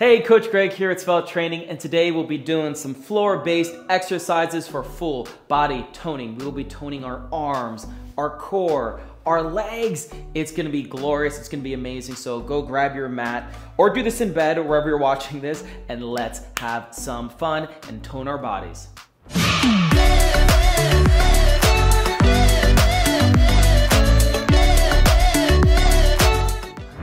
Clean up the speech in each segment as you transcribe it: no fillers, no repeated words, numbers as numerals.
Hey, Coach Greg here at Svelte Training, and today we'll be doing some floor-based exercises for full body toning. We will be toning our arms, our core, our legs. It's gonna be glorious, it's gonna be amazing. So go grab your mat or do this in bed or wherever you're watching this, and let's have some fun and tone our bodies.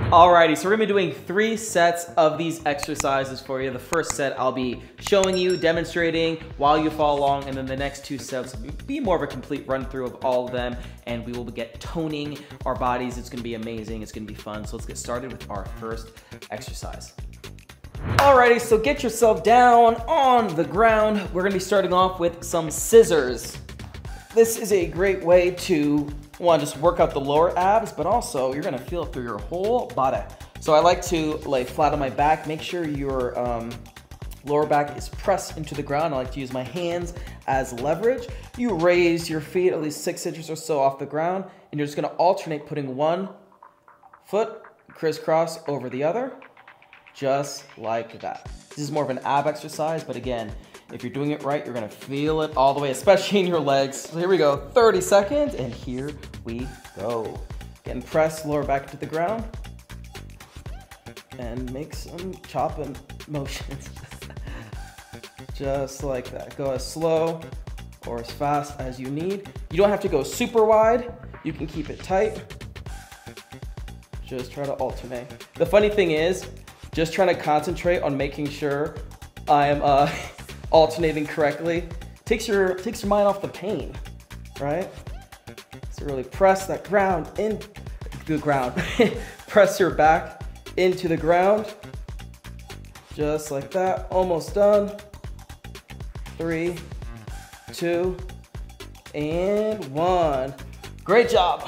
Alrighty, so we're gonna be doing 3 sets of these exercises for you. The first set I'll be showing you, demonstrating while you follow along, and then the next 2 sets will be more of a complete run through of all of them, and we will get toning our bodies. It's gonna be amazing, it's gonna be fun. So let's get started with our first exercise. Alrighty, so get yourself down on the ground. We're gonna be starting off with some scissors. This is a great way to just work out the lower abs, but also you're gonna feel it through your whole body. So I like to lay flat on my back. Make sure your lower back is pressed into the ground. I like to use my hands as leverage. You raise your feet at least 6 inches or so off the ground, and you're just gonna alternate putting one foot crisscross over the other, just like that. This is more of an ab exercise, but again, if you're doing it right, you're gonna feel it all the way, especially in your legs. So here we go, 30 seconds, and here we go. Getting pressed, lower back to the ground, and make some chopping motions. Just like that. Go as slow or as fast as you need. You don't have to go super wide. You can keep it tight. Just try to alternate. The funny thing is, just trying to concentrate on making sure I'm alternating correctly takes your mind off the pain, right? So really press that ground into the ground. Press your back into the ground, just like that. Almost done. 3, 2, and 1. Great job.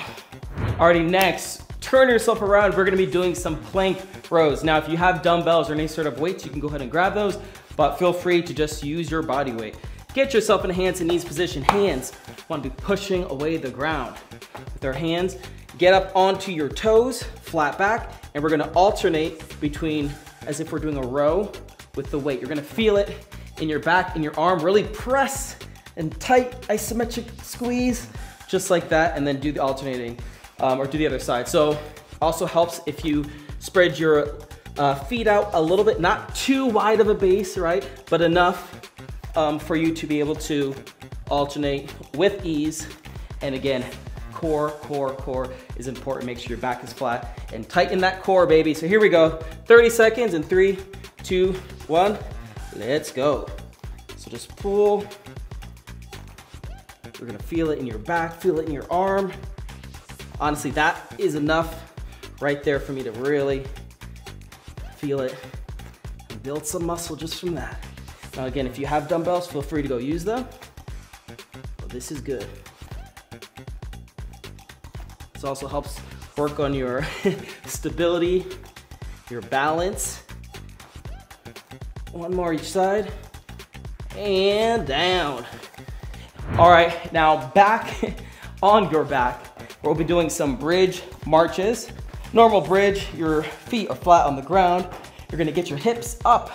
Alrighty, next, turn yourself around. We're gonna be doing some plank rows. Now, if you have dumbbells or any sort of weights, you can go ahead and grab those, but feel free to just use your body weight. Get yourself in a hands and knees position. Hands want to be pushing away the ground. With our hands, get up onto your toes, flat back, and we're gonna alternate between, as if we're doing a row with the weight. You're gonna feel it in your back, in your arm. Really press and tight isometric squeeze, just like that, and then do the alternating, or do the other side. So also helps if you spread your feet out a little bit, not too wide of a base, right? But enough for you to be able to alternate with ease. And again, core is important. Make sure your back is flat and tighten that core, baby. So here we go, 30 seconds in 3, 2, 1, let's go. So just pull. You're gonna feel it in your back, feel it in your arm. Honestly, that is enough right there for me to really feel it and build some muscle just from that. Now again, if you have dumbbells, feel free to go use them. But this is good. This also helps work on your stability, your balance. One more each side, and down. All right, now back on your back. We'll be doing some bridge marches. Normal bridge, your feet are flat on the ground. You're gonna get your hips up,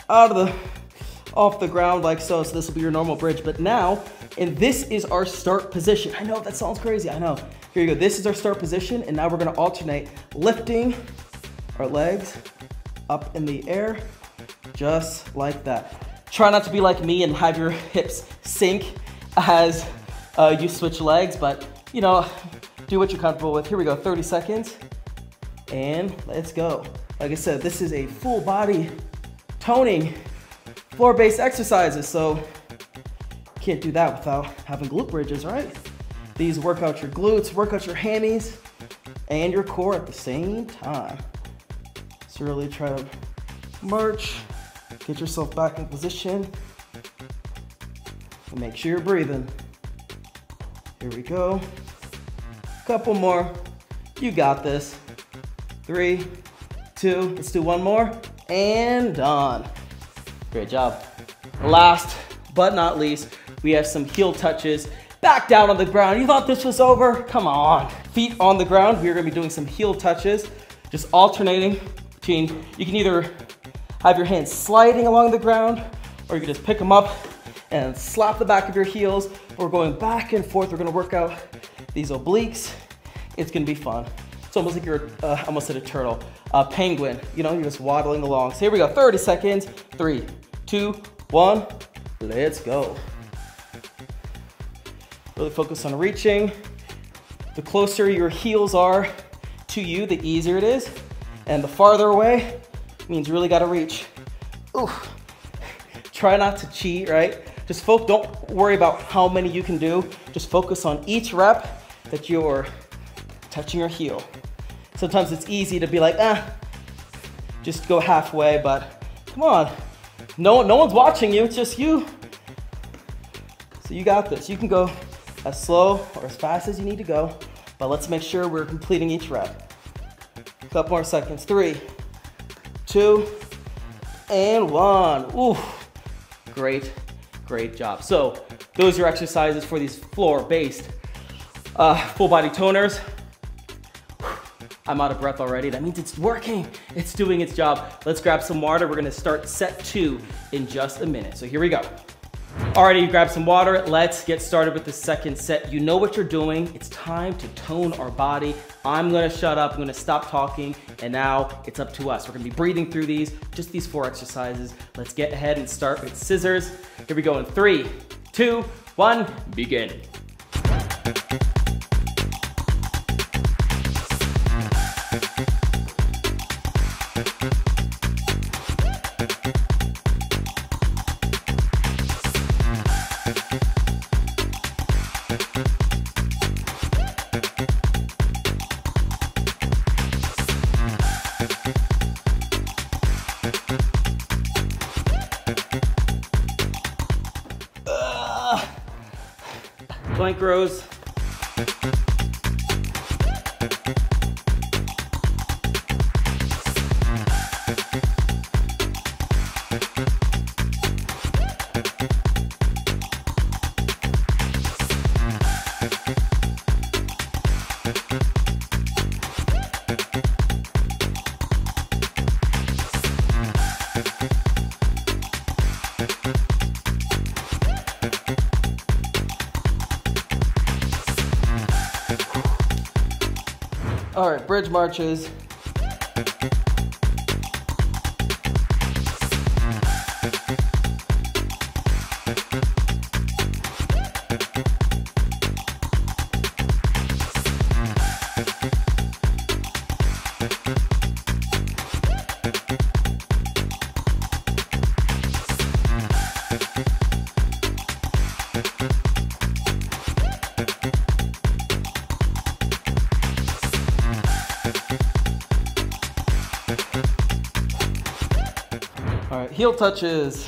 off the ground like so. So this will be your normal bridge. But now, and this is our start position. I know that sounds crazy, I know. Here you go, this is our start position, and now we're gonna alternate lifting our legs up in the air, just like that. Try not to be like me and have your hips sink as you switch legs, but you know, do what you're comfortable with. Here we go, 30 seconds, and let's go. Like I said, this is a full body toning, floor-based exercises, so can't do that without having glute bridges, right? These work out your glutes, work out your hammies, and your core at the same time. So really try to march, get yourself back in position, and make sure you're breathing. Here we go. Couple more. You got this. 3, 2, let's do one more, and done. Great job. Last but not least, we have some heel touches. Back down on the ground. You thought this was over? Come on. Feet on the ground. We're gonna be doing some heel touches, just alternating between, you can either have your hands sliding along the ground, or you can just pick them up and slap the back of your heels. We're going back and forth. We're gonna work out these obliques. It's gonna be fun. It's almost like you're, I almost said a turtle, a penguin. You know, you're just waddling along. So here we go, 30 seconds. 3, 2, 1, let's go. Really focus on reaching. The closer your heels are to you, the easier it is. And the farther away means you really gotta reach. Ooh. Try not to cheat, right? Just don't worry about how many you can do. Just focus on each rep that you're touching your heel. Sometimes it's easy to be like, just go halfway, but come on. No one's watching you, it's just you. So you got this. You can go as slow or as fast as you need to go, but let's make sure we're completing each rep. A couple more seconds. 3, 2, and 1. Ooh, great job. So those are your exercises for these floor-based full body toners. I'm out of breath already. That means it's working. It's doing its job. Let's grab some water. We're gonna start set 2 in just a minute. So here we go. Alrighty, you grab some water. Let's get started with the second set. You know what you're doing. It's time to tone our body. I'm gonna shut up. I'm gonna stop talking. And now it's up to us. We're gonna be breathing through just these 4 exercises. Let's get ahead and start with scissors. Here we go in 3, 2, 1, begin. Plank rows. All right, bridge marches. All right, heel touches.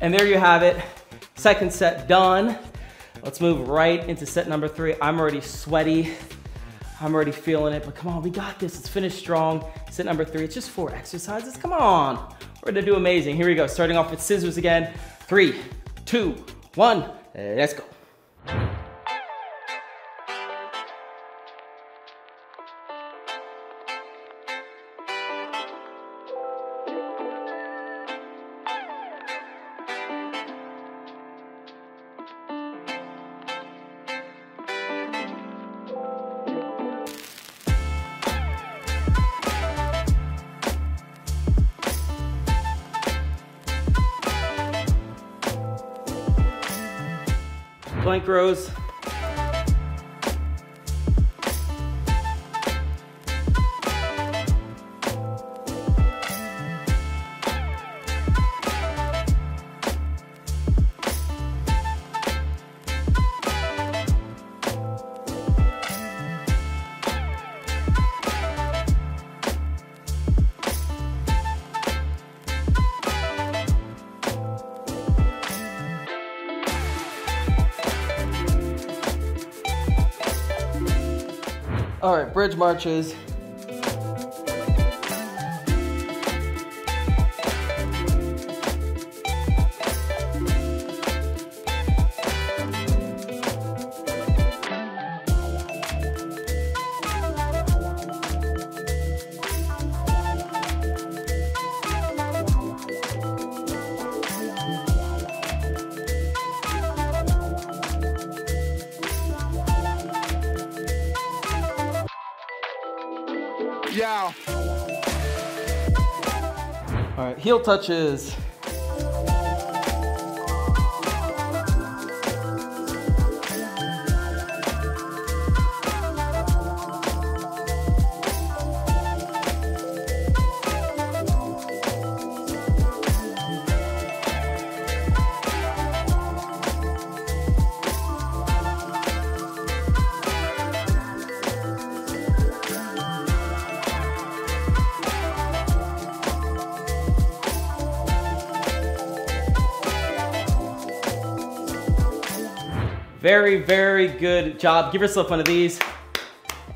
And there you have it, second set done. Let's move right into set number 3. I'm already sweaty. I'm already feeling it, but come on, we got this. Let's finish strong. Set number 3, it's just 4 exercises. Come on, we're gonna do amazing. Here we go, starting off with scissors again. 3, 2, 1, let's go. Plank rows. All right, bridge marches. Yeah. All right, heel touches. Very, very good job. Give yourself one of these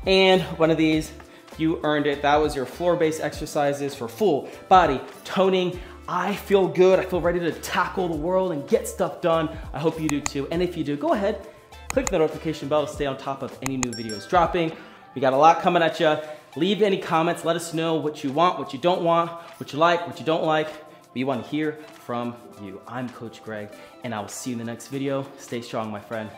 and one of these. You earned it. That was your floor-based exercises for full body toning. I feel good. I feel ready to tackle the world and get stuff done. I hope you do too. And if you do, go ahead, click the notification bell to stay on top of any new videos dropping. We got a lot coming at you. Leave any comments. Let us know what you want, what you don't want, what you like, what you don't like. We want to hear from you. I'm Coach Greg, and I will see you in the next video. Stay strong, my friend.